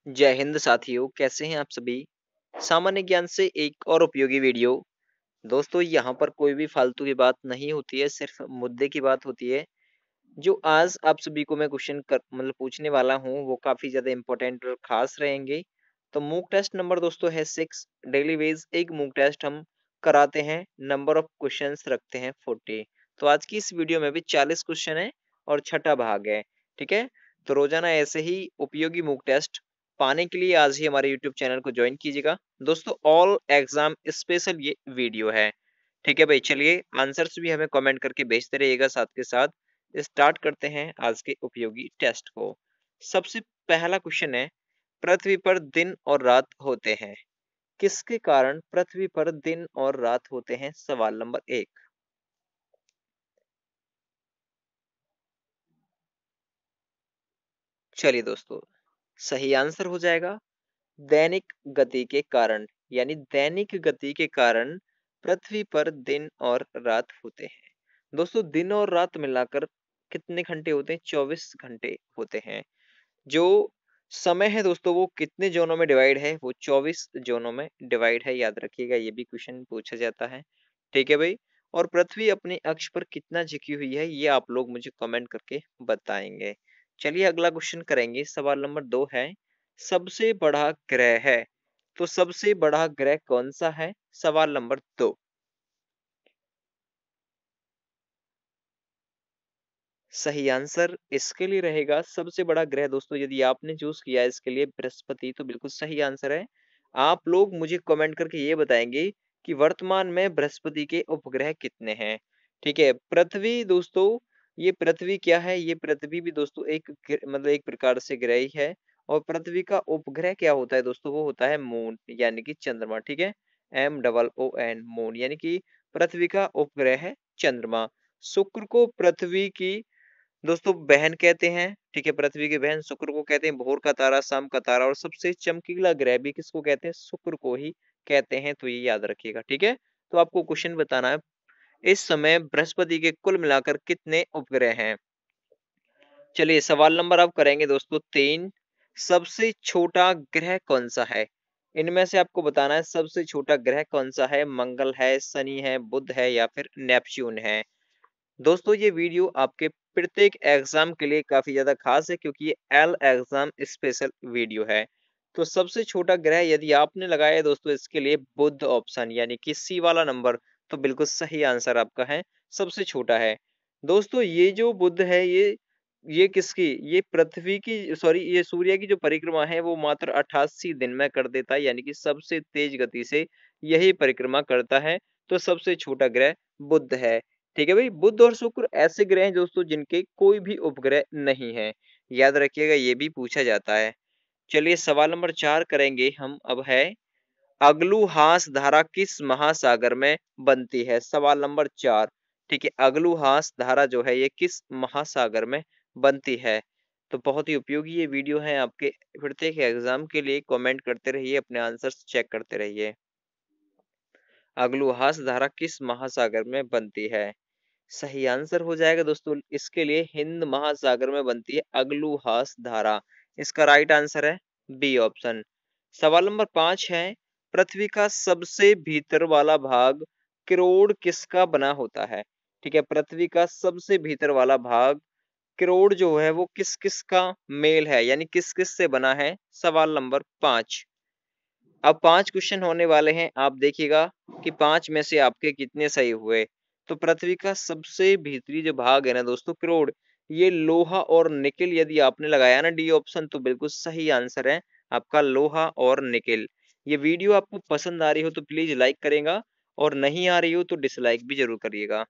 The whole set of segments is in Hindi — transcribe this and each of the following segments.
जय हिंद साथियों, कैसे हैं आप सभी। सामान्य ज्ञान से एक और उपयोगी वीडियो। दोस्तों, यहाँ पर कोई भी फालतू की बात नहीं होती है, सिर्फ मुद्दे की बात होती है। जो आज आप सभी को मैं क्वेश्चन कर मतलब पूछने वाला हूँ वो काफी ज्यादा इंपॉर्टेंट और खास रहेंगे। तो मूक टेस्ट नंबर दोस्तों है 6। डेली वेज एक मूक टेस्ट हम कराते हैं। नंबर ऑफ क्वेश्चंस रखते हैं 40। तो आज की इस वीडियो में भी 40 क्वेश्चन है और छठा भाग है। ठीक है। तो रोजाना ऐसे ही उपयोगी मूक टेस्ट पाने के लिए आज ही हमारे यूट्यूब चैनल को ज्वाइन कीजिएगा। दोस्तों, ऑल एग्जाम स्पेशल ये वीडियो है। ठीक है भाई, चलिए आंसर्स भी हमें कमेंट करके भेजते रहिएगा। साथ के साथ स्टार्ट करते हैं आज के उपयोगी टेस्ट को। सबसे पहला क्वेश्चन है, पृथ्वी पर दिन और रात होते हैं, किसके कारण पृथ्वी पर दिन और रात होते हैं। सवाल नंबर 1। चलिए दोस्तों, सही आंसर हो जाएगा दैनिक गति के कारण, यानी दैनिक गति के कारण पृथ्वी पर दिन और रात होते हैं। दोस्तों, दिन और रात मिलाकर कितने घंटे होते हैं? 24 घंटे होते हैं। जो समय है दोस्तों वो कितने जोनों में डिवाइड है? वो 24 जोनों में डिवाइड है। याद रखिएगा, ये भी क्वेश्चन पूछा जाता है। ठीक है भाई। और पृथ्वी अपने अक्ष पर कितना झुकी हुई है, ये आप लोग मुझे कमेंट करके बताएंगे। चलिए अगला क्वेश्चन करेंगे। सवाल नंबर 2 है, सबसे बड़ा ग्रह है, तो सबसे बड़ा ग्रह कौन सा है? सवाल नंबर 2। सही आंसर इसके लिए रहेगा सबसे बड़ा ग्रह। दोस्तों, यदि आपने चूज किया है इसके लिए बृहस्पति, तो बिल्कुल सही आंसर है। आप लोग मुझे कमेंट करके ये बताएंगे कि वर्तमान में बृहस्पति के उपग्रह कितने हैं। ठीक है। पृथ्वी दोस्तों, ये पृथ्वी क्या है? ये पृथ्वी भी दोस्तों मतलब एक प्रकार से ग्रह ही है। और पृथ्वी का उपग्रह क्या होता है दोस्तों? वो होता है मून, यानी कि चंद्रमा। ठीक है। MOON, मून, यानी कि पृथ्वी का उपग्रह है चंद्रमा। शुक्र को पृथ्वी की दोस्तों बहन कहते हैं। ठीक है। पृथ्वी की बहन शुक्र को कहते हैं, भोर का तारा, शाम का तारा, और सबसे चमकीला ग्रह भी किसको कहते हैं? शुक्र को ही कहते हैं। तो ये याद रखिएगा। ठीक है। तो आपको क्वेश्चन बताना है, इस समय बृहस्पति के कुल मिलाकर कितने उपग्रह हैं। चलिए सवाल नंबर अब करेंगे दोस्तों 3। सबसे छोटा ग्रह कौन सा है? इनमें से आपको बताना है सबसे छोटा ग्रह कौन सा है। मंगल है, शनि है, बुध है, या फिर नेपच्यून है। दोस्तों, ये वीडियो आपके प्रत्येक एग्जाम के लिए काफी ज्यादा खास है, क्योंकि ये एल एग्जाम स्पेशल वीडियो है। तो सबसे छोटा ग्रह यदि आपने लगाया है दोस्तों, इसके लिए बुध ऑप्शन, यानी कि सी वाला नंबर, तो बिल्कुल सही आंसर आपका है, सबसे छोटा है। दोस्तों, ये जो बुध है, ये किसकी, ये पृथ्वी की, सॉरी, ये सूर्य की जो परिक्रमा है वो मात्र 88 दिन में कर देता है, यानी कि सबसे तेज गति से यही परिक्रमा करता है। तो सबसे छोटा ग्रह बुध है। ठीक है भाई। बुध और शुक्र ऐसे ग्रह हैं दोस्तों जिनके कोई भी उपग्रह नहीं है। याद रखिएगा, ये भी पूछा जाता है। चलिए सवाल नंबर 4 करेंगे हम। अब है, अगलुहास धारा किस महासागर में बनती है? सवाल नंबर 4। ठीक है। अगलुहास धारा जो है ये किस महासागर में बनती है? तो बहुत ही उपयोगी ये वीडियो है आपके प्रत्येक एग्जाम के लिए। कमेंट करते रहिए, अपने आंसर्स चेक करते रहिए। अगलुहास धारा किस महासागर में बनती है? सही आंसर हो जाएगा दोस्तों इसके लिए, हिंद महासागर में बनती है अगलुहास धारा। इसका राइट आंसर है बी ऑप्शन। सवाल नंबर 5 है, पृथ्वी का सबसे भीतर वाला भाग करोड़ किसका बना होता है? ठीक है। पृथ्वी का सबसे भीतर वाला भाग करोड़ जो है वो किस किस का मेल है, यानी किस किस से बना है। सवाल नंबर 5। अब 5 क्वेश्चन होने वाले हैं, आप देखिएगा कि 5 में से आपके कितने सही हुए। तो पृथ्वी का सबसे भीतरी जो भाग है ना दोस्तों, करोड़, ये लोहा और निकेल यदि आपने लगाया ना डी ऑप्शन, तो बिल्कुल सही आंसर है आपका लोहा और निकेल। ये वीडियो आपको पसंद आ रही हो तो प्लीज लाइक करेगा, और नहीं आ रही हो तो डिसलाइक भी जरूर करिएगा।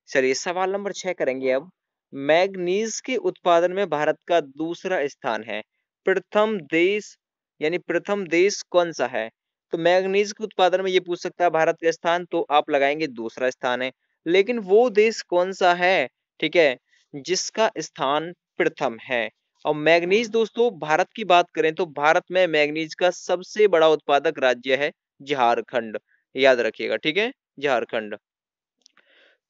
चलिए सवाल नंबर 6 करेंगे अब। मैग्नीज के उत्पादन में भारत का दूसरा स्थान है, प्रथम देश, यानी प्रथम देश कौन सा है? तो मैग्नीज के उत्पादन में ये पूछ सकता है भारत का स्थान, तो आप लगाएंगे दूसरा स्थान है। लेकिन वो देश कौन सा है, ठीक है, जिसका स्थान प्रथम है? और मैग्नीज दोस्तों, भारत की बात करें तो भारत में मैग्नीज का सबसे बड़ा उत्पादक राज्य है झारखंड। याद रखिएगा। ठीक है। झारखंड।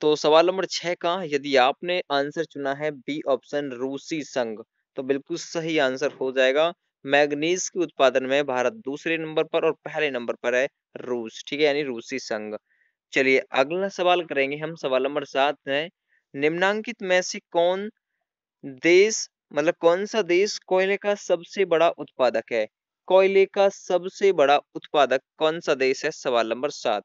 तो सवाल नंबर 6 का यदि आपने आंसर चुना है बी ऑप्शन, रूसी संघ, तो बिल्कुल सही आंसर हो जाएगा। मैग्नीज के उत्पादन में भारत दूसरे नंबर पर और पहले नंबर पर है रूस, ठीक है, यानी रूसी संघ। चलिए अगला सवाल करेंगे हम, सवाल नंबर 7 है, निम्नांकित में से कौन देश मतलब कौन सा देश कोयले का सबसे बड़ा उत्पादक है? कोयले का सबसे बड़ा उत्पादक कौन सा देश है? सवाल नंबर 7।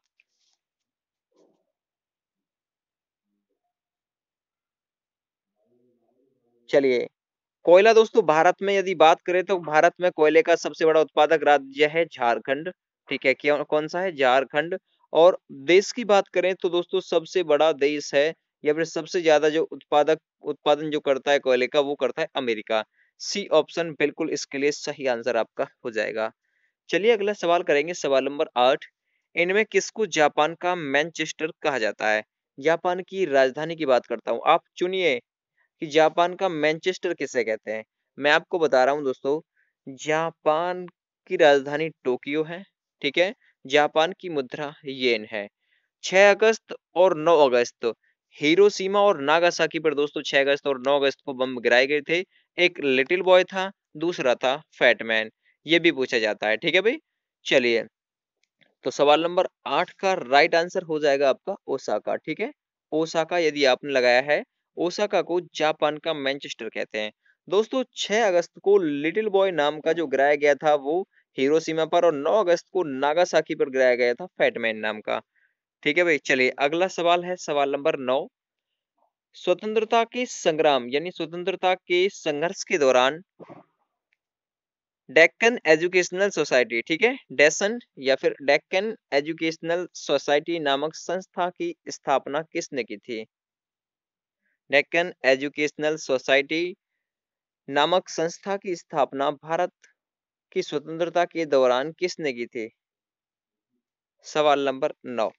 चलिए कोयला दोस्तों भारत में यदि बात करें तो भारत में कोयले का सबसे बड़ा उत्पादक राज्य है झारखंड, ठीक है, क्यों कौन सा है? झारखंड। और देश की बात करें तो दोस्तों सबसे बड़ा देश है या फिर सबसे ज्यादा जो उत्पादन जो करता है कोयले का वो करता है अमेरिका। सी ऑप्शन बिल्कुल इसके लिए सही आंसर आपका हो जाएगा। चलिए अगला सवाल करेंगे, सवाल नंबर 8, इनमें किसको जापान का मैनचेस्टर कहा जाता है? जापान की राजधानी की बात करता हूँ, आप चुनिए कि जापान का मैनचेस्टर किसे कहते हैं। मैं आपको बता रहा हूं दोस्तों, जापान की राजधानी टोक्यो है, ठीक है, जापान की मुद्रा येन है। 6 अगस्त और 9 अगस्त हिरोशिमा और नागासाकी पर दोस्तों 6 अगस्त और 9 अगस्त को बम गिराए गए थे। एक लिटिल बॉय था, दूसरा था फैटमैन, ये भी पूछा जाता है, ठीक है भाई। चलिए तो सवाल नंबर 8 का राइट आंसर हो जाएगा आपका ओसाका, ठीक है। ओसाका यदि आपने लगाया है, ओसाका को जापान का मैनचेस्टर कहते हैं। दोस्तों 6 अगस्त को लिटिल बॉय नाम का जो गिराया गया था वो हिरोशिमा पर, और 9 अगस्त को नागासाकी पर गिराया गया था फैटमैन नाम का, ठीक है भाई। चलिए अगला सवाल है, सवाल नंबर 9, स्वतंत्रता के संग्राम यानी स्वतंत्रता के संघर्ष के दौरान डेक्कन एजुकेशनल सोसाइटी, ठीक है, डेसन या फिर डेक्कन एजुकेशनल सोसाइटी नामक संस्था की स्थापना किसने की थी? डेक्कन एजुकेशनल सोसाइटी नामक संस्था की स्थापना भारत की स्वतंत्रता के दौरान किसने की थी? सवाल नंबर 9।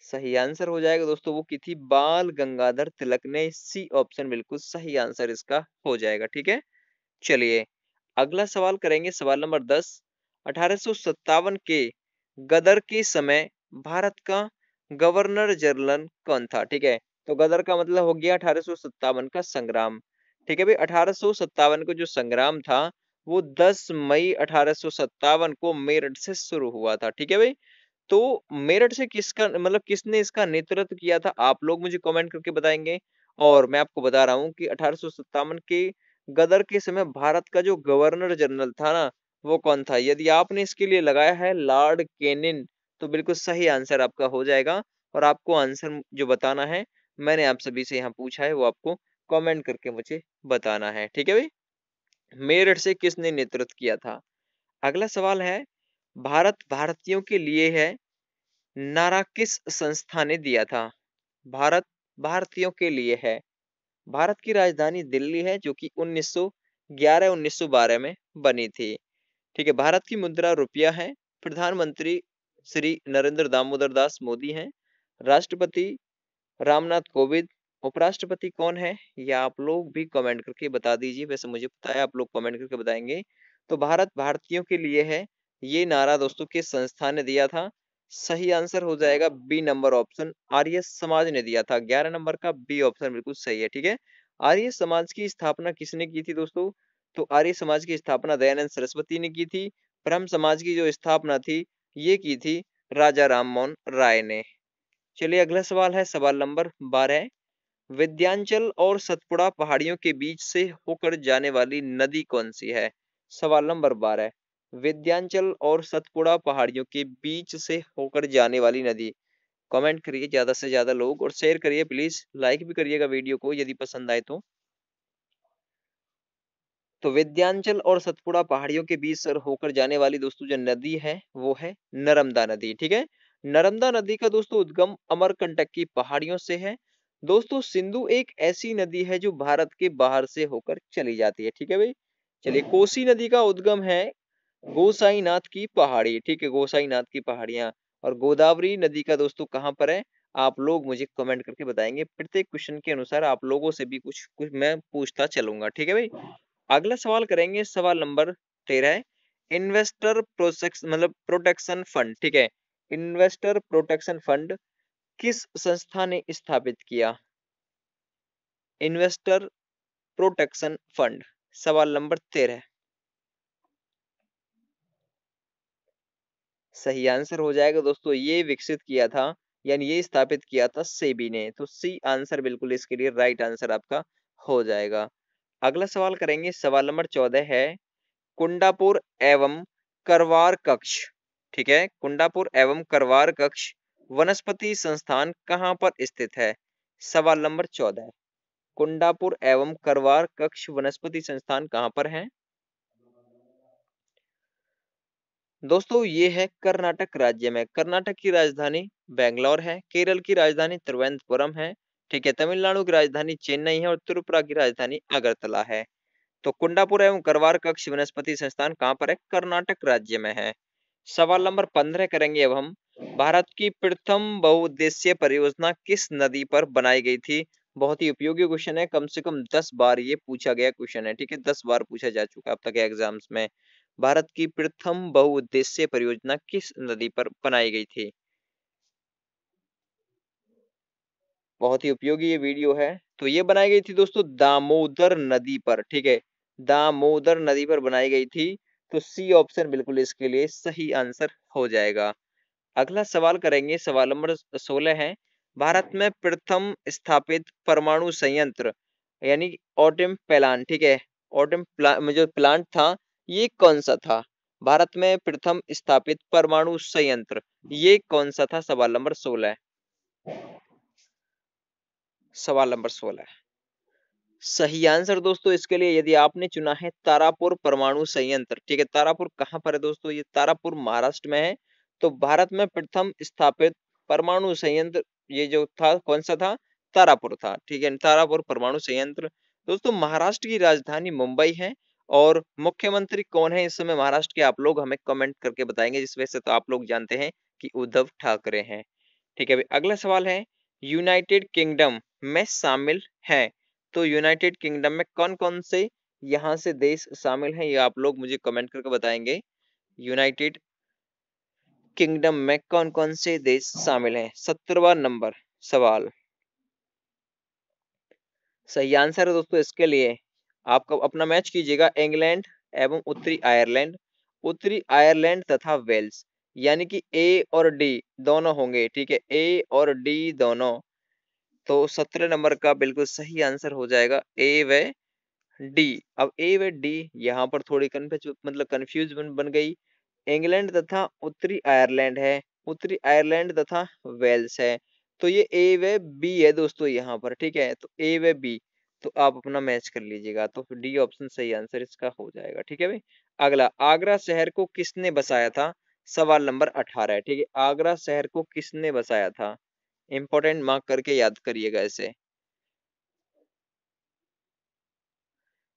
सही आंसर हो जाएगा दोस्तों, वो की थी बाल गंगाधर तिलक ने। सी ऑप्शन बिल्कुल सही आंसर इसका हो जाएगा, ठीक है। चलिए अगला सवाल करेंगे, सवाल नंबर 10, 1857 के गदर के समय भारत का गवर्नर जनरल कौन था? ठीक है, तो गदर का मतलब हो गया 1857 का संग्राम, ठीक है भाई। 1857 को जो संग्राम था वो 10 मई 1857 को मेरठ से शुरू हुआ था, ठीक है भाई। तो मेरठ से किसका मतलब किसने इसका नेतृत्व किया था, आप लोग मुझे कमेंट करके बताएंगे। और मैं आपको बता रहा हूँ कि 1857 के गदर के समय भारत का जो गवर्नर जनरल था ना वो कौन था? यदि आपने इसके लिए लगाया है लॉर्ड केनिन तो बिल्कुल सही आंसर आपका हो जाएगा। और आपको आंसर जो बताना है मैंने आप सभी से यहाँ पूछा है वो आपको कमेंट करके मुझे बताना है, ठीक है भाई। मेरठ से किसने नेतृत्व किया था? अगला सवाल है, भारत भारतीयों के लिए है नारा किस संस्था ने दिया था? भारत भारतीयों के लिए है। भारत की राजधानी दिल्ली है जो कि 1911-1912 में बनी थी, ठीक है। भारत की मुद्रा रुपया है। प्रधानमंत्री श्री नरेंद्र दामोदर दास मोदी हैं। राष्ट्रपति रामनाथ कोविंद। उपराष्ट्रपति कौन है? या आप लोग भी कमेंट करके बता दीजिए, वैसे मुझे पता है आप लोग कमेंट करके बताएंगे। तो भारत भारतीयों के लिए है, ये नारा दोस्तों किस संस्था ने दिया था? सही आंसर हो जाएगा B number option, Arya Samaj ने दिया था। 11 नंबर का बी ऑप्शन बिल्कुल सही है, ठीक है। आर्य समाज की स्थापना किसने की थी दोस्तों? तो आर्य समाज की स्थापना दयानंद सरस्वती ने की थी। ब्रह्म समाज की जो स्थापना थी ये की थी राजा राममोहन राय ने। चलिए अगला सवाल है, सवाल नंबर 12, विंध्याचल और सतपुड़ा पहाड़ियों के बीच से होकर जाने वाली नदी कौन सी है? सवाल नंबर 12, विंध्याचल और सतपुड़ा पहाड़ियों के बीच से होकर जाने वाली नदी। कमेंट करिए ज्यादा से ज्यादा लोग और शेयर करिए प्लीज, लाइक भी करिएगा वीडियो को यदि पसंद आए तो। तो विंध्याचल और सतपुड़ा पहाड़ियों के बीच से होकर जाने वाली दोस्तों जो नदी है वो है नर्मदा नदी, ठीक है। नर्मदा नदी का दोस्तों उद्गम अमरकंटक की पहाड़ियों से है। दोस्तों सिंधु एक ऐसी नदी है जो भारत के बाहर से होकर चली जाती है, ठीक है भाई। चलिए कोसी नदी का उद्गम है गोसाईनाथ की पहाड़ी, ठीक है, गोसाईनाथ की पहाड़ियां। और गोदावरी नदी का दोस्तों कहाँ पर है? आप लोग मुझे कमेंट करके बताएंगे, प्रत्येक क्वेश्चन के अनुसार आप लोगों से भी कुछ कुछ मैं पूछता चलूंगा, ठीक है भाई। अगला सवाल करेंगे, सवाल नंबर 13, इन्वेस्टर प्रोसेक्स मतलब प्रोटेक्शन फंड, ठीक है, इन्वेस्टर प्रोटेक्शन फंड किस संस्था ने स्थापित किया? Investor protection fund. सवाल नंबर 13। सही आंसर हो जाएगा दोस्तों, ये विकसित किया था यानी ये स्थापित किया था सेबी ने। तो सी आंसर बिल्कुल इसके लिए राइट आंसर आपका हो जाएगा। अगला सवाल करेंगे, सवाल नंबर 14 है कुंडापुर एवं करवार कक्ष। ठीक है, कुंडापुर एवं करवार कक्ष वनस्पति संस्थान कहाँ पर स्थित है? सवाल नंबर 14, कुंडापुर एवं करवार कक्ष वनस्पति संस्थान कहाँ पर है? दोस्तों ये है कर्नाटक राज्य में। कर्नाटक की राजधानी बेंगलोर है, केरल की राजधानी तिरुवनंतपुरम है, ठीक है, तमिलनाडु की राजधानी चेन्नई है और त्रिपुरा की राजधानी अगरतला है। तो कुंडापुर एवं करवार कक्ष वनस्पति संस्थान कहाँ पर है? कर्नाटक राज्य में है। सवाल नंबर 15 करेंगे अब हम। भारत की प्रथम बहुउद्देशीय परियोजना किस नदी पर बनाई गई थी? बहुत ही उपयोगी क्वेश्चन है, कम से कम 10 बार ये पूछा गया क्वेश्चन है, ठीक है, 10 बार पूछा जा चुका अब तक एग्जाम्स में। भारत की प्रथम बहुउद्देशीय परियोजना किस नदी पर बनाई गई थी? बहुत ही उपयोगी ये वीडियो है। तो ये बनाई गई थी दोस्तों दामोदर नदी पर, ठीक है, दामोदर नदी पर बनाई गई थी। तो सी ऑप्शन बिल्कुल इसके लिए सही आंसर हो जाएगा। अगला सवाल करेंगे, सवाल नंबर 16 है भारत में प्रथम स्थापित परमाणु संयंत्र यानी ऑटम प्लांट, ठीक है, ऑटम प्लांट जो प्लांट था ये कौन सा था? भारत में प्रथम स्थापित परमाणु संयंत्र ये कौन सा था? सवाल नंबर 16। सवाल नंबर 16 सही आंसर दोस्तों इसके लिए यदि आपने चुना है तारापुर परमाणु संयंत्र, ठीक है, तारापुर कहाँ पर है दोस्तों? ये तारापुर महाराष्ट्र में है। तो भारत में प्रथम स्थापित परमाणु संयंत्र ये जो था कौन सा था? तारापुर था, ठीक है, तारापुर परमाणु संयंत्र। दोस्तों महाराष्ट्र की राजधानी मुंबई है और मुख्यमंत्री कौन है इस समय महाराष्ट्र के? आप लोग हमें कमेंट करके बताएंगे, जिस वजह से तो आप लोग जानते हैं कि उद्धव ठाकरे हैं। ठीक है, अगला सवाल है यूनाइटेड किंगडम में शामिल है। तो यूनाइटेड किंगडम में कौन कौन से यहाँ से देश शामिल हैं ये आप लोग मुझे कमेंट करके बताएंगे। यूनाइटेड किंगडम में कौन कौन से देश शामिल हैं? 17वां नंबर सवाल। सही आंसर है दोस्तों इसके लिए आपका अपना मैच कीजिएगा इंग्लैंड एवं उत्तरी आयरलैंड, उत्तरी आयरलैंड तथा वेल्स, यानी कि ए और डी दोनों होंगे, ठीक है, ए और डी दोनों। तो 17 नंबर का बिल्कुल सही आंसर हो जाएगा ए व डी। अब ए व डी यहाँ पर थोड़ी कंफ्यूज बन गई। इंग्लैंड तथा उत्तरी आयरलैंड है, उत्तरी आयरलैंड तथा वेल्स है। तो ये ए व बी है दोस्तों यहाँ पर, ठीक है, तो ए व बी। तो आप अपना मैच कर लीजिएगा, तो फिर डी ऑप्शन सही आंसर इसका हो जाएगा, ठीक है भाई। अगला, आगरा शहर को किसने बसाया था? सवाल नंबर 18 है, ठीक है, आगरा शहर को किसने बसाया था? इंपॉर्टेंट मार्क करके याद करिएगा इसे।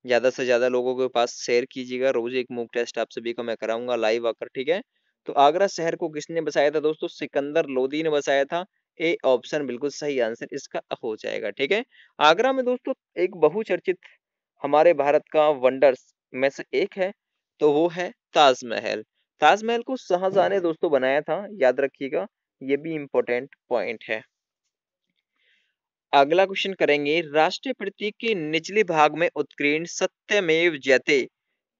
ज्यादा से ज्यादा लोगों के पास शेयर कीजिएगा, रोज एक मॉक टेस्ट आप सभी को मैं कराऊंगा लाइव आकर, ठीक है। तो आगरा शहर को किसने बसाया था दोस्तों? सिकंदर लोदी ने बसाया था। ए ऑप्शन बिल्कुल सही आंसर इसका हो जाएगा, ठीक है। आगरा में दोस्तों एक बहुचर्चित हमारे भारत का वंडर्स में से एक है, तो वो है ताजमहल। ताजमहल को शाहजहां ने दोस्तों बनाया था, याद रखिएगा, ये भी इंपॉर्टेंट पॉइंट है। अगला क्वेश्चन करेंगे, राष्ट्रीय प्रतीक के निचले भाग में उत्कीर्ण सत्यमेव जयते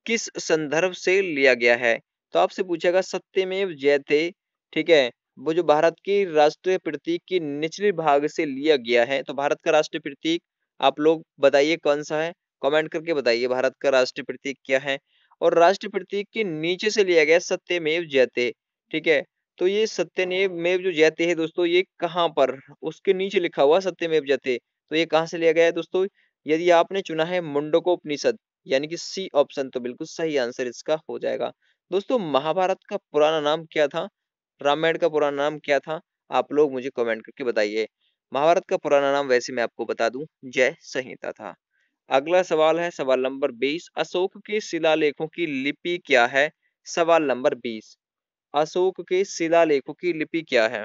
किस संदर्भ से लिया गया है? तो आपसे पूछेगा सत्यमेव जयते, ठीक है, वो जो भारत की राष्ट्रीय प्रतीक के निचले भाग से लिया गया है। तो भारत का राष्ट्रीय प्रतीक आप लोग बताइए कौन सा है? कमेंट करके बताइए भारत का राष्ट्रीय प्रतीक क्या है। और राष्ट्रीय प्रतीक के नीचे से लिया गया सत्यमेव जयते, ठीक है। तो ये सत्यमेव जो जयते है दोस्तों ये कहाँ पर? उसके नीचे लिखा हुआ सत्यमेव जयते, तो ये कहाँ से लिया गया है दोस्तों? यदि आपने चुना है मुंडकोपनिषद यानी कि सी ऑप्शन, तो बिल्कुल सही आंसर इसका हो जाएगा। दोस्तों महाभारत का पुराना नाम क्या था? रामायण का पुराना नाम क्या था? आप लोग मुझे कमेंट करके बताइए। महाभारत का पुराना नाम वैसे मैं आपको बता दूं जय संहिता था। अगला सवाल है सवाल नंबर 20, अशोक के शिलालेखों की लिपि क्या है? सवाल नंबर 20, अशोक के शिलालेखों की लिपि क्या है?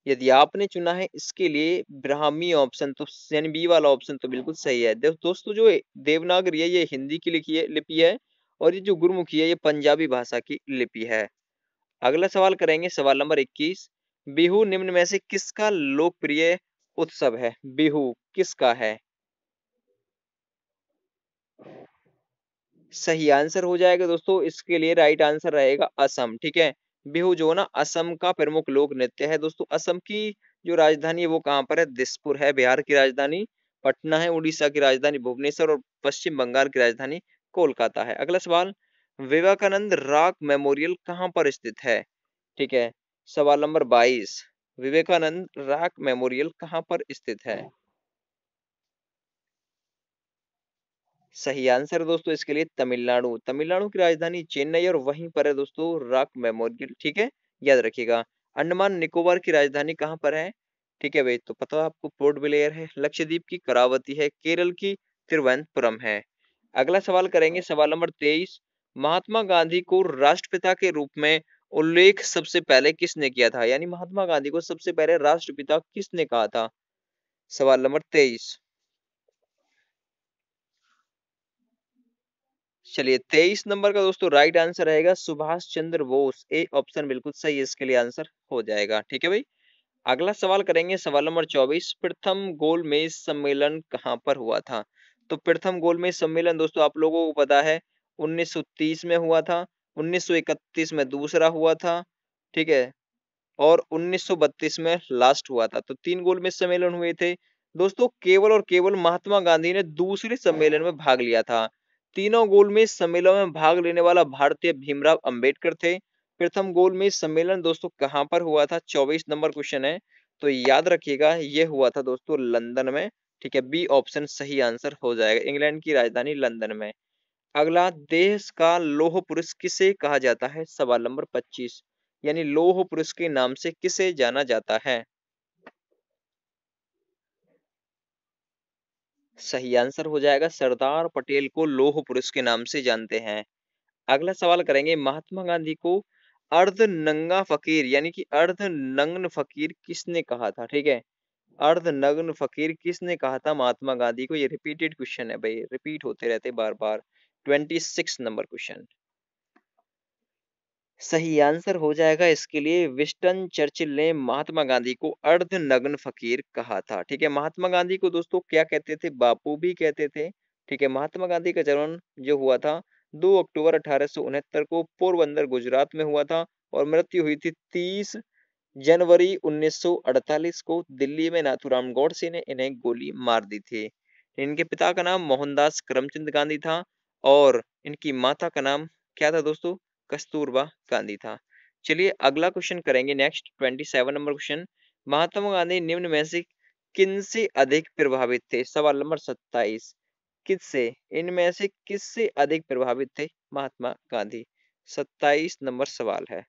यदि आपने चुना है इसके लिए ब्राह्मी ऑप्शन, तो यानी बी वाला ऑप्शन, तो बिल्कुल सही है। दोस्तों जो देवनागरी है ये हिंदी की लिखी है लिपि है और ये जो गुरमुखी है ये पंजाबी भाषा की लिपि है। अगला सवाल करेंगे सवाल नंबर 21, बिहू निम्न में से किसका लोकप्रिय उत्सव है। बिहू किसका है? सही आंसर हो जाएगा दोस्तों, इसके लिए राइट आंसर रहेगा असम। ठीक है, बिहू जो है ना असम का प्रमुख लोक नृत्य है दोस्तों। असम की जो राजधानी है वो कहाँ पर है? दिसपुर है। बिहार की राजधानी पटना है। उड़ीसा की राजधानी भुवनेश्वर और पश्चिम बंगाल की राजधानी कोलकाता है। अगला सवाल, विवेकानंद रॉक मेमोरियल कहाँ पर स्थित है? ठीक है, सवाल नंबर 22, विवेकानंद रॉक मेमोरियल कहाँ पर स्थित है? सही आंसर है दोस्तों, इसके लिए तमिलनाडु। तमिलनाडु की राजधानी चेन्नई और वहीं पर है दोस्तों रॉक मेमोरियल। ठीक है, याद रखिएगा। अंडमान निकोबार की राजधानी कहाँ पर है? ठीक है भाई, तो पता है आपको, पोर्ट ब्लेयर है। लक्षद्वीप की करावती है। केरल की तिरुवनंतपुरम है। अगला सवाल करेंगे, सवाल नंबर 23, महात्मा गांधी को राष्ट्रपिता के रूप में उल्लेख सबसे पहले किसने किया था? यानी महात्मा गांधी को सबसे पहले राष्ट्रपिता किसने कहा था? सवाल नंबर 23। चलिए, 23 नंबर का दोस्तों राइट आंसर रहेगा सुभाष चंद्र बोस। ए ऑप्शन बिल्कुल सही है, इसके लिए आंसर हो जाएगा। ठीक है भाई, अगला सवाल करेंगे, सवाल नंबर 24, प्रथम गोलमेज सम्मेलन कहाँ पर हुआ था? तो प्रथम गोलमेज सम्मेलन दोस्तों आप लोगों को पता है 1930 में हुआ था। 1931 में दूसरा हुआ था। ठीक है, और 1932 में लास्ट हुआ था। तो 3 गोलमेज सम्मेलन हुए थे दोस्तों। केवल और केवल महात्मा गांधी ने दूसरे सम्मेलन में भाग लिया था। तीनों गोलमेज सम्मेलन में भाग लेने वाला भारतीय भीमराव अंबेडकर थे। प्रथम गोलमेज सम्मेलन दोस्तों कहाँ पर हुआ था? 24 नंबर क्वेश्चन है, तो याद रखिएगा ये हुआ था दोस्तों लंदन में। ठीक है, बी ऑप्शन सही आंसर हो जाएगा, इंग्लैंड की राजधानी लंदन में। अगला, देश का लौह पुरुष किसे कहा जाता है? सवाल नंबर 25, यानी लौह पुरुष के नाम से किसे जाना जाता है? सही आंसर हो जाएगा, सरदार पटेल को लौह पुरुष के नाम से जानते हैं। अगला सवाल करेंगे, महात्मा गांधी को अर्ध नंगा फकीर यानी कि अर्ध नग्न फकीर किसने कहा था? ठीक है, अर्ध नग्न फकीर किसने कहा था महात्मा गांधी को? ये रिपीटेड क्वेश्चन है भाई, रिपीट होते रहते बार बार। 26 नंबर क्वेश्चन। सही आंसर हो जाएगा, इसके लिए विंस्टन चर्चिल ने महात्मा गांधी को अर्धनग्न फकीर कहा था। ठीक है, महात्मा गांधी को दोस्तों क्या कहते थे? बापू भी कहते थे। ठीक है, महात्मा गांधी का जन्म जो हुआ था 2 अक्टूबर 1869 को पोरबंदर गुजरात में हुआ था, और मृत्यु हुई थी 30 जनवरी 1948 को दिल्ली में नाथूराम गॉडसे ने इन्हें गोली मार दी थी। इनके पिता का नाम मोहनदास करमचंद गांधी था, और इनकी माता का नाम क्या था दोस्तों? कस्तूरबा गांधी था। चलिए अगला क्वेश्चन करेंगे, next 27 number question, Mahatma Gandhi निम्न में से किन से अधिक प्रभावित थे? सवाल नंबर 27, किससे, इनमें से किससे अधिक प्रभावित थे महात्मा गांधी? 27 नंबर सवाल है।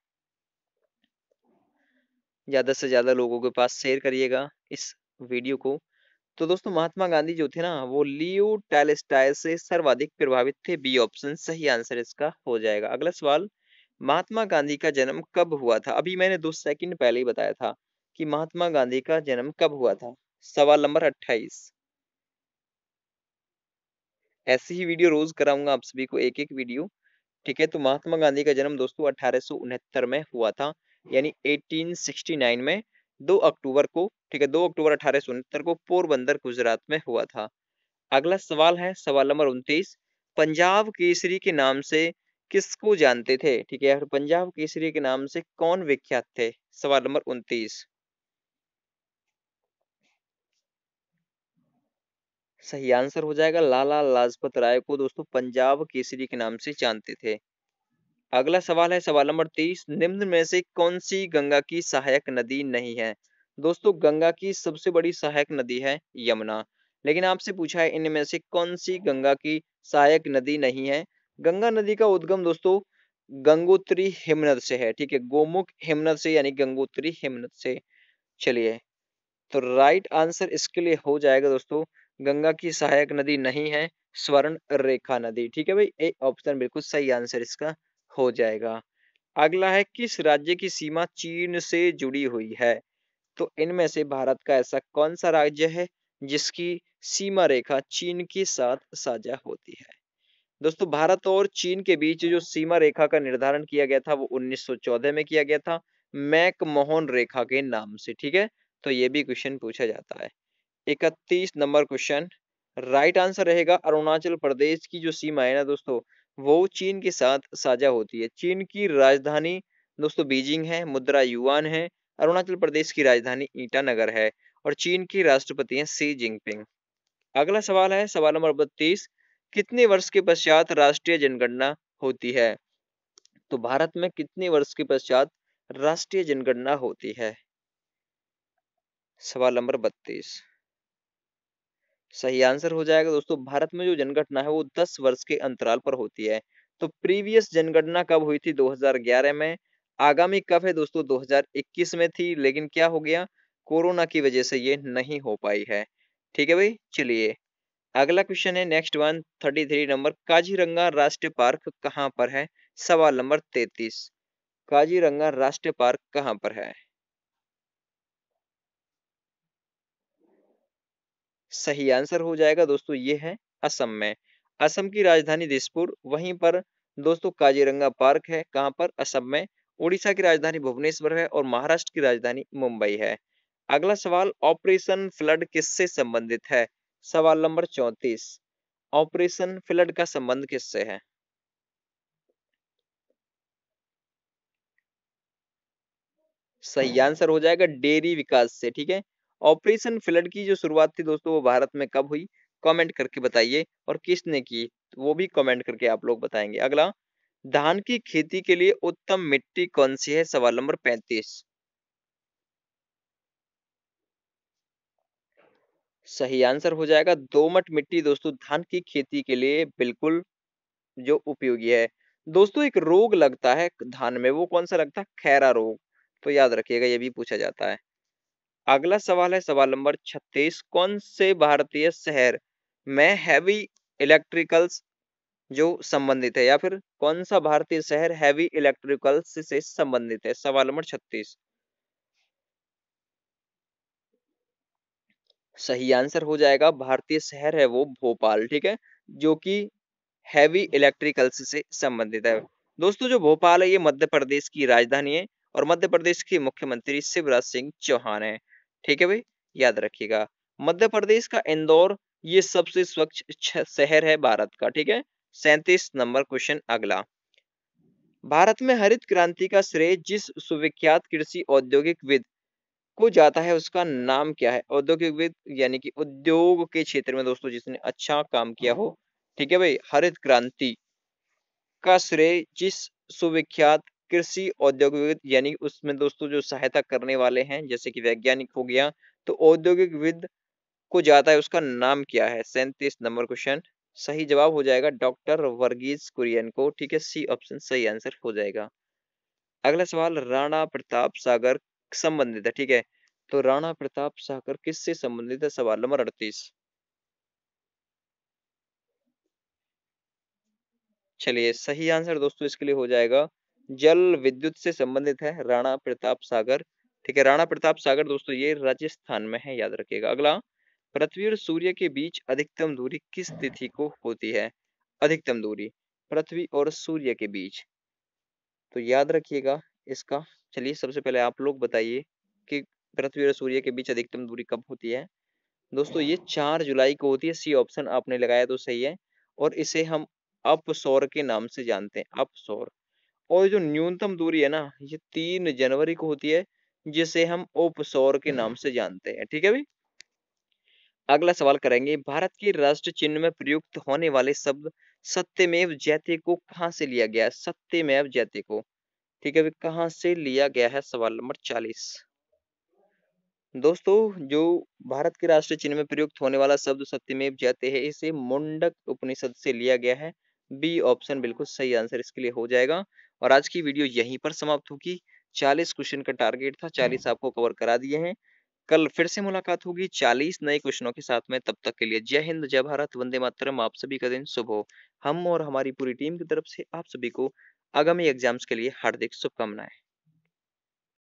ज्यादा से ज्यादा लोगों के पास शेयर करिएगा इस वीडियो को। तो दोस्तों महात्मा गांधी जो थे ना वो लियो टॉलस्टॉय से सर्वाधिक प्रभावित थे। बी ऑप्शन सही आंसर इसका हो जाएगा। अगला सवाल, महात्मा गांधी का जन्म कब हुआ था? अभी मैंने 2 सेकंड पहले ही बताया था कि महात्मा गांधी का जन्म कब हुआ था। सवाल नंबर 28। ऐसी ही वीडियो रोज कराऊंगा आप सभी को, एक एक वीडियो। ठीक है, तो महात्मा गांधी का जन्म दोस्तों 1869 में हुआ था, यानी 1869 में 2 अक्टूबर को। ठीक है, 2 अक्टूबर 1869 को पोरबंदर गुजरात में हुआ था। अगला सवाल है सवाल नंबर 29, पंजाब केसरी के नाम से किसको जानते थे? ठीक है, पंजाब केसरी के नाम से कौन विख्यात थे? सवाल नंबर 29। सही आंसर हो जाएगा, लाला लाजपत राय को दोस्तों पंजाब केसरी के नाम से जानते थे। अगला सवाल है सवाल नंबर 30, निम्न में से कौन सी गंगा की सहायक नदी नहीं है? दोस्तों गंगा की सबसे बड़ी सहायक नदी है यमुना, लेकिन आपसे पूछा है इनमें से कौन सी गंगा की सहायक नदी नहीं है? गंगा नदी का उद्गम दोस्तों गंगोत्री हिमनद से है। ठीक है, गोमुख हिमनद से, यानी गंगोत्री हिमनद से। चलिए, तो राइट आंसर इसके लिए हो जाएगा दोस्तों, गंगा की सहायक नदी नहीं है, स्वर्ण रेखा नदी। ठीक है भाई, ए ऑप्शन बिल्कुल सही आंसर इसका हो जाएगा। अगला है, किस राज्य की सीमा चीन से जुड़ी हुई है? तो इनमें से भारत का ऐसा कौन सा राज्य है जिसकी सीमा रेखा चीन के साथ साझा होती है? दोस्तों भारत और चीन के बीच जो सीमा रेखा का निर्धारण किया गया था वो 1914 में किया गया था, मैक मोहन रेखा के नाम से। ठीक है, तो ये भी क्वेश्चन पूछा जाता है। 31 नंबर क्वेश्चन, राइट आंसर रहेगा अरुणाचल प्रदेश की जो सीमा है ना दोस्तों, वो चीन के साथ साझा होती है। चीन की राजधानी दोस्तों बीजिंग है, मुद्रा युआन है। अरुणाचल प्रदेश की राजधानी ईटानगर है और चीन के राष्ट्रपति हैं शी जिनपिंग। अगला सवाल है सवाल नंबर 32, कितने वर्ष के पश्चात राष्ट्रीय जनगणना होती है? तो भारत में कितने वर्ष के पश्चात राष्ट्रीय जनगणना होती है? सवाल नंबर 32 सही आंसर हो जाएगा दोस्तों, भारत में जो जनगणना है वो 10 वर्ष के अंतराल पर होती है। तो प्रीवियस जनगणना कब हुई थी? 2011 में। आगामी कब है दोस्तों? 2021 में थी, लेकिन क्या हो गया, कोरोना की वजह से ये नहीं हो पाई है। ठीक है भाई, चलिए अगला क्वेश्चन है नेक्स्ट वन 33 नंबर, काजीरंगा राष्ट्रीय पार्क कहाँ पर है? सवाल नंबर 33, काजीरंगा राष्ट्रीय पार्क कहाँ पर है? सही आंसर हो जाएगा दोस्तों, ये है असम में। असम की राजधानी दिसपुर, वहीं पर दोस्तों काजीरंगा पार्क है। कहाँ पर? असम में। उड़ीसा की राजधानी भुवनेश्वर है और महाराष्ट्र की राजधानी मुंबई है। अगला सवाल, ऑपरेशन फ्लड किससे संबंधित है? सवाल नंबर 34, ऑपरेशन फ्लड का संबंध किससे है? सही आंसर हो जाएगा डेयरी विकास से। ठीक है, ऑपरेशन फ्लड की जो शुरुआत थी दोस्तों वो भारत में कब हुई? कमेंट करके बताइए, और किसने की वो भी कमेंट करके आप लोग बताएंगे। अगला, धान की खेती के लिए उत्तम मिट्टी कौन सी है? सवाल नंबर 35। सही आंसर हो जाएगा दोमट मिट्टी दोस्तों, धान की खेती के लिए बिल्कुल जो उपयोगी है। दोस्तों एक रोग लगता है धान में, वो कौन सा लगता है? खैरा रोग। तो याद रखिएगा, ये भी पूछा जाता है। अगला सवाल है सवाल नंबर 36, कौन से भारतीय शहर में हैवी इलेक्ट्रिकल्स जो संबंधित है, या फिर कौन सा भारतीय शहर हैवी इलेक्ट्रिकल्स से संबंधित है? सवाल नंबर 36। सही आंसर हो जाएगा, भारतीय शहर है वो भोपाल। ठीक है, जो कि हैवी इलेक्ट्रिकल्स से संबंधित है। दोस्तों जो भोपाल है ये मध्य प्रदेश की राजधानी है और मध्य प्रदेश के मुख्यमंत्री शिवराज सिंह चौहान है। ठीक है भाई, याद रखिएगा। मध्य प्रदेश का इंदौर ये सबसे स्वच्छ शहर है भारत का। ठीक है, 37 नंबर क्वेश्चन अगला, भारत में हरित क्रांति का श्रेय जिस सुविख्यात कृषि औद्योगिकविद को जाता है उसका नाम क्या है? औद्योगिकविद यानी कि उद्योग के क्षेत्र में दोस्तों जिसने अच्छा काम किया हो। ठीक है भाई, हरित क्रांति का श्रेय जिस सुविख्यात कृषि औद्योगिक यानी उसमें दोस्तों जो सहायता करने वाले हैं जैसे कि वैज्ञानिक हो गया, तो औद्योगिकविद को जाता है उसका नाम क्या है? 37 नंबर क्वेश्चन। सही जवाब हो जाएगा डॉक्टर वर्गीज कुरियन को। ठीक है, सी ऑप्शन सही आंसर हो जाएगा। अगला सवाल, राणा प्रताप सागर संबंधित है। ठीक है, तो राणा प्रताप सागर किससे संबंधित है? सवाल नंबर 38। चलिए सही आंसर दोस्तों इसके लिए हो जाएगा जल विद्युत से संबंधित है राणा प्रताप सागर। ठीक है, राणा प्रताप सागर दोस्तों ये राजस्थान में है, याद रखिएगा। अगला, पृथ्वी और सूर्य के बीच अधिकतम दूरी किस तिथि को होती है? अधिकतम दूरी पृथ्वी और सूर्य के बीच, तो याद रखिएगा इसका। चलिए सबसे पहले आप लोग बताइए कि पृथ्वी और सूर्य के बीच अधिकतम दूरी कब होती है? दोस्तों ये 4 जुलाई को होती है, सी ऑप्शन आपने लगाया तो सही है। और इसे हम अपसौर के नाम से जानते हैं, अपसौर। और जो न्यूनतम दूरी है ना ये 3 जनवरी को होती है, जिसे हम उपसौर के नाम से जानते हैं। ठीक है भाई, अगला सवाल करेंगे, भारत के राष्ट्र चिन्ह में प्रयुक्त होने वाले शब्द सत्यमेव जयते को कहाँ से लिया गया है? सत्यमेव जयते को, ठीक है भाई, कहाँ से लिया गया है? सवाल नंबर 40। दोस्तों जो भारत के राष्ट्रीय चिन्ह में प्रयुक्त होने वाला शब्द सत्यमेव जयते है, इसे मुंडक उपनिषद से लिया गया है। बी ऑप्शन बिल्कुल सही आंसर इसके लिए हो जाएगा। और आज की वीडियो यहीं पर समाप्त होगी। 40 क्वेश्चन का टारगेट था, 40 आपको कवर करा दिए हैं। कल फिर से मुलाकात होगी 40 नए क्वेश्चनों के साथ में। तब तक के लिए जय हिंद, जय भारत, वंदे मातरम। आप सभी का दिन शुभ हो। हम और हमारी पूरी टीम की तरफ से आप सभी को आगामी एग्जाम्स के लिए हार्दिक शुभकामनाएं।